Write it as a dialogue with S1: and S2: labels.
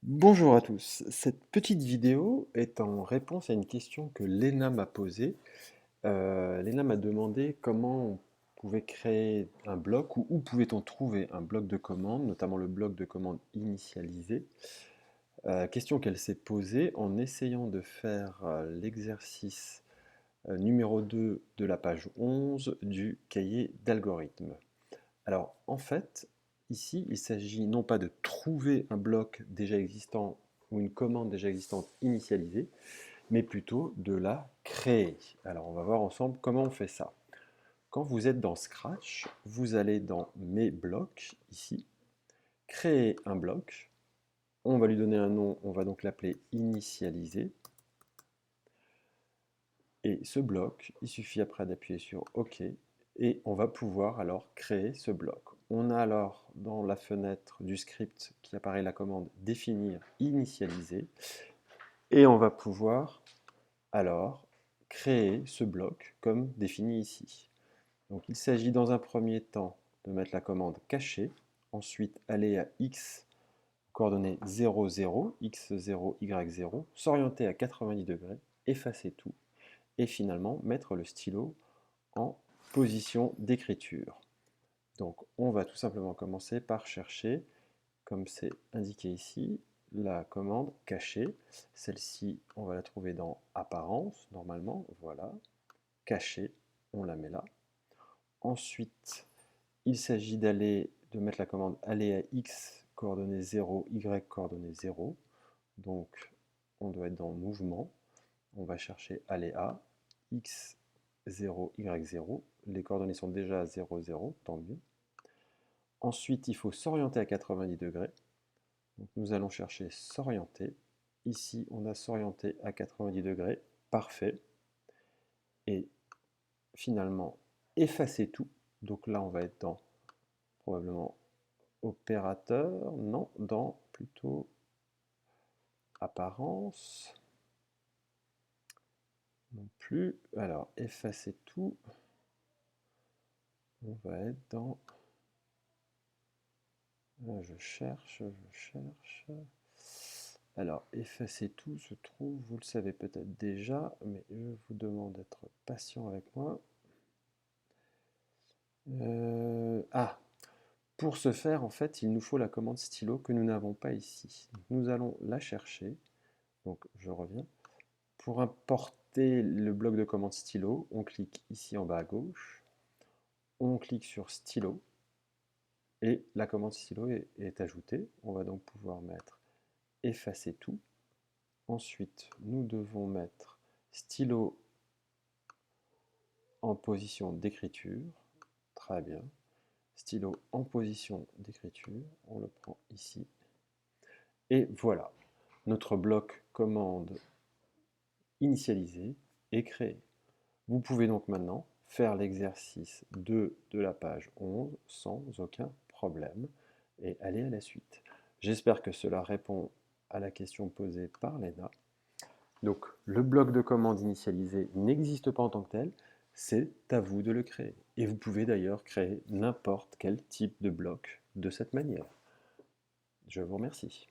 S1: Bonjour à tous. Cette petite vidéo est en réponse à une question que Léna m'a posée. Léna m'a demandé comment on pouvait créer un bloc ou où pouvait-on trouver un bloc de commande, notamment le bloc de commande initialisé. Question qu'elle s'est posée en essayant de faire l'exercice numéro 2 de la page 11 du cahier d'algorithmes. Alors, en fait, ici, il s'agit non pas de trouver un bloc déjà existant ou une commande déjà existante initialisée, mais plutôt de la créer. Alors, on va voir ensemble comment on fait ça. Quand vous êtes dans Scratch, vous allez dans Mes blocs, ici, créer un bloc. On va lui donner un nom, on va donc l'appeler initialiser. Et ce bloc, il suffit après d'appuyer sur OK et on va pouvoir alors créer ce bloc. On a alors dans la fenêtre du script qui apparaît la commande définir initialiser et on va pouvoir alors créer ce bloc comme défini ici. Donc il s'agit dans un premier temps de mettre la commande cacher, ensuite aller à x coordonnées 0, 0, x0, y0, s'orienter à 90 degrés, effacer tout et finalement mettre le stylo en position d'écriture. Donc on va tout simplement commencer par chercher, comme c'est indiqué ici, la commande cachée. Celle-ci, on va la trouver dans apparence, normalement, voilà. Cachée, on la met là. Ensuite, il s'agit de mettre la commande aller à x, coordonnées 0, y, coordonnées 0. Donc on doit être dans mouvement. On va chercher aller à x0, y0. Les coordonnées sont déjà à 0, 0, tant mieux. Ensuite, il faut s'orienter à 90 degrés. Donc, nous allons chercher s'orienter. Ici, on a s'orienter à 90 degrés. Parfait. Et finalement, effacer tout. Donc là, on va être dans probablement opérateur. Non, dans plutôt apparence. Non plus. Alors, effacer tout. On va être dans... Je cherche. Alors, effacer tout se trouve, vous le savez peut-être déjà, mais je vous demande d'être patient avec moi. Pour ce faire, en fait, il nous faut la commande stylo que nous n'avons pas ici. Donc, nous allons la chercher. Donc, je reviens. Pour importer le bloc de commande stylo, on clique ici en bas à gauche. On clique sur stylo. Et la commande stylo est ajoutée. On va donc pouvoir mettre effacer tout. Ensuite, nous devons mettre stylo en position d'écriture. Très bien. Stylo en position d'écriture. On le prend ici. Et voilà. Notre bloc commande initialisé est créé. Vous pouvez donc maintenant faire l'exercice 2 de la page 11 sans aucun problème et aller à la suite. J'espère que cela répond à la question posée par Léna. Donc le bloc de commande initialisé n'existe pas en tant que tel, c'est à vous de le créer. Et vous pouvez d'ailleurs créer n'importe quel type de bloc de cette manière. Je vous remercie.